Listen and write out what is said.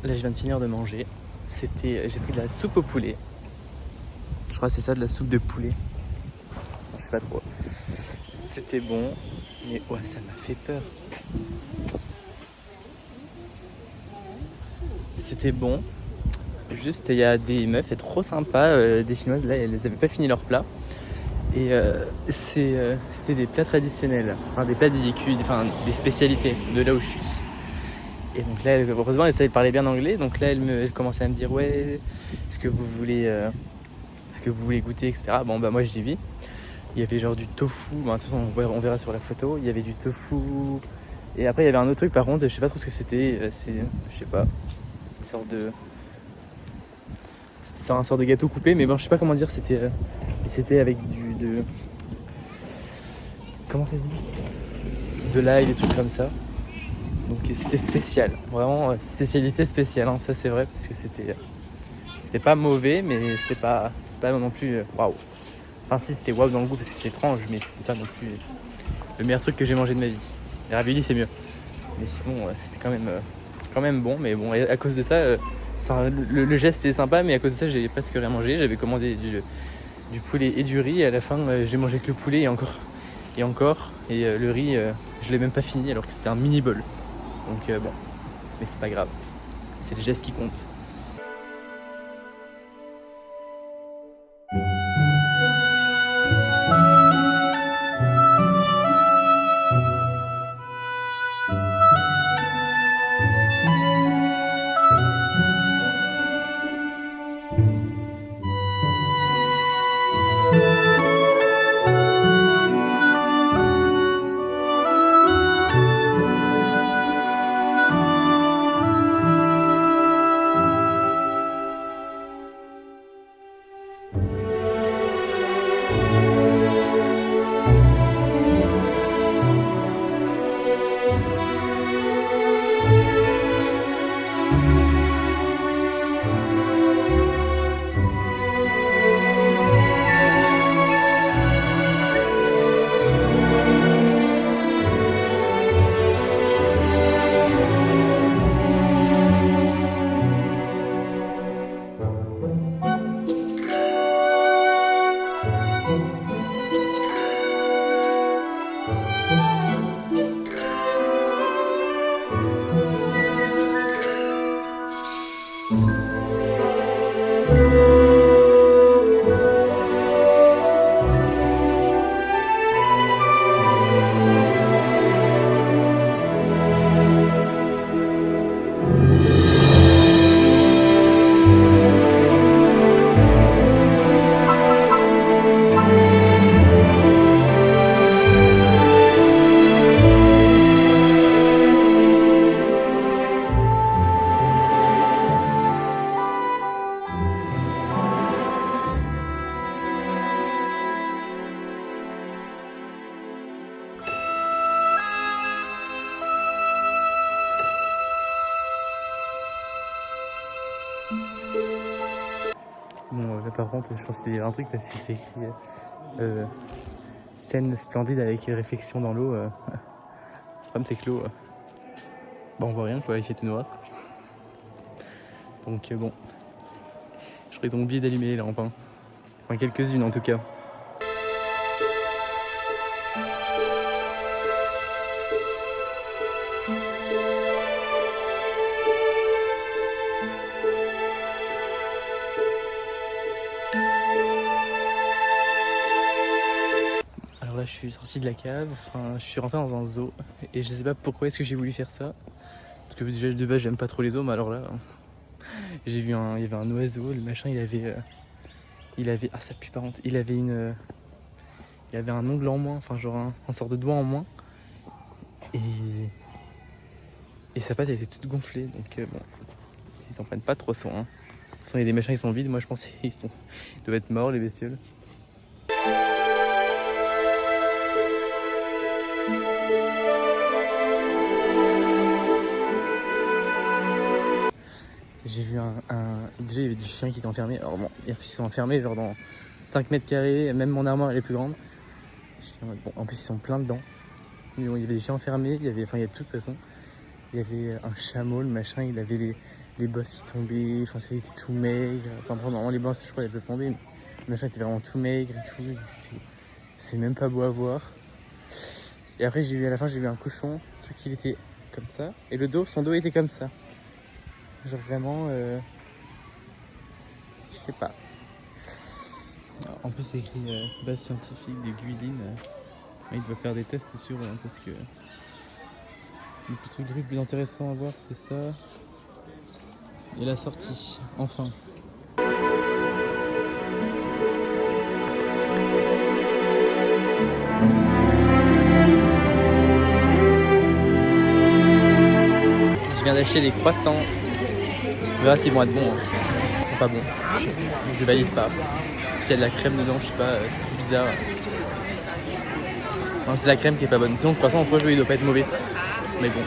Là, je viens de finir de manger. J'ai pris de la soupe au poulet. Je crois que c'est ça, de la soupe de poulet. Je sais pas trop. C'était bon, mais ouais, ça m'a fait peur. C'était bon. Juste, il y a des meufs trop sympas, des chinoises, là, elles avaient pas fini leur plat. Et c'était des plats traditionnels, enfin des plats des spécialités de là où je suis. Et donc là, heureusement, elle savait parler bien anglais. Donc là, elle commençait à me dire, ouais, est-ce que vous voulez goûter, etc. Bon, bah moi, je dis oui. Il y avait genre du tofu. Bon, de toute façon, on verra sur la photo. Il y avait du tofu. Et après, il y avait un autre truc, par contre, je sais pas trop ce que c'était. Je sais pas, une sorte de... C'était un sort de gâteau coupé, mais bon, je sais pas comment dire. C'était avec comment ça se dit, de l'ail, des trucs comme ça. Donc c'était spécial, vraiment spécialité spéciale, hein, ça c'est vrai, parce que c'était pas mauvais, mais c'était pas non plus waouh. Enfin si, c'était waouh dans le goût parce que c'est étrange, mais c'était pas non plus le meilleur truc que j'ai mangé de ma vie. Les raviolis c'est mieux, mais sinon c'était quand même bon, mais bon, à cause de ça, le geste était sympa, mais à cause de ça j'ai presque rien mangé. J'avais commandé du poulet et du riz, et à la fin j'ai mangé que le poulet et le riz je l'ai même pas fini alors que c'était un mini bol. Donc bon, mais c'est pas grave, c'est les gestes qui comptent. Bon, là, par contre, je pense qu'il y a un truc parce que c'est écrit scène splendide avec réflexion dans l'eau. Le problème, c'est que l'eau, bah, on voit rien, quoi, il fait tout noir. Donc bon, je crois qu'ils ont oublié d'allumer les lampes, hein. Enfin, quelques-unes en tout cas. Alors là, je suis sorti de la cave, enfin, je suis rentré dans un zoo et je sais pas pourquoi est-ce que j'ai voulu faire ça. Parce que déjà de base, j'aime pas trop les zoos, mais alors là, il y avait un oiseau, le machin, ah ça pue par contre, il avait un ongle en moins, enfin genre un sort de doigt en moins, et sa patte était toute gonflée, donc bon, ils en prennent pas trop soin, hein. De toute façon, il y a des machins qui sont vides, moi je pense qu'ils doivent être morts les bestioles. J'ai vu déjà il y avait du chien qui était enfermé, alors bon, ils sont enfermés genre dans 5 mètres carrés, même mon armoire elle est plus grande. Bon, en plus ils sont pleins dedans. Mais bon, il y avait des chiens enfermés, il y a tout de toute façon. Il y avait un chameau, le machin, il avait les bosses qui tombaient, enfin ça était tout maigre. Enfin pendant les bosses je crois qu'elles peuvent tomber, mais le machin était vraiment tout maigre et tout. C'est même pas beau à voir. Et après à la fin j'ai vu un cochon, le truc il était comme ça. Et son dos était comme ça. Genre vraiment, je sais pas. Alors, en plus c'est écrit base scientifique de Guiline. Il doit faire des tests sur parce que le truc plus intéressant à voir c'est ça. Et la sortie, enfin. Je viens d'acheter des croissants. On verra s'ils vont être bons. Hein. Ils sont pas bons. Je valide pas. S'il y a de la crème dedans, je sais pas, c'est trop bizarre. Non, c'est la crème qui est pas bonne. Sinon le croissant en soi il doit pas être mauvais. Mais bon.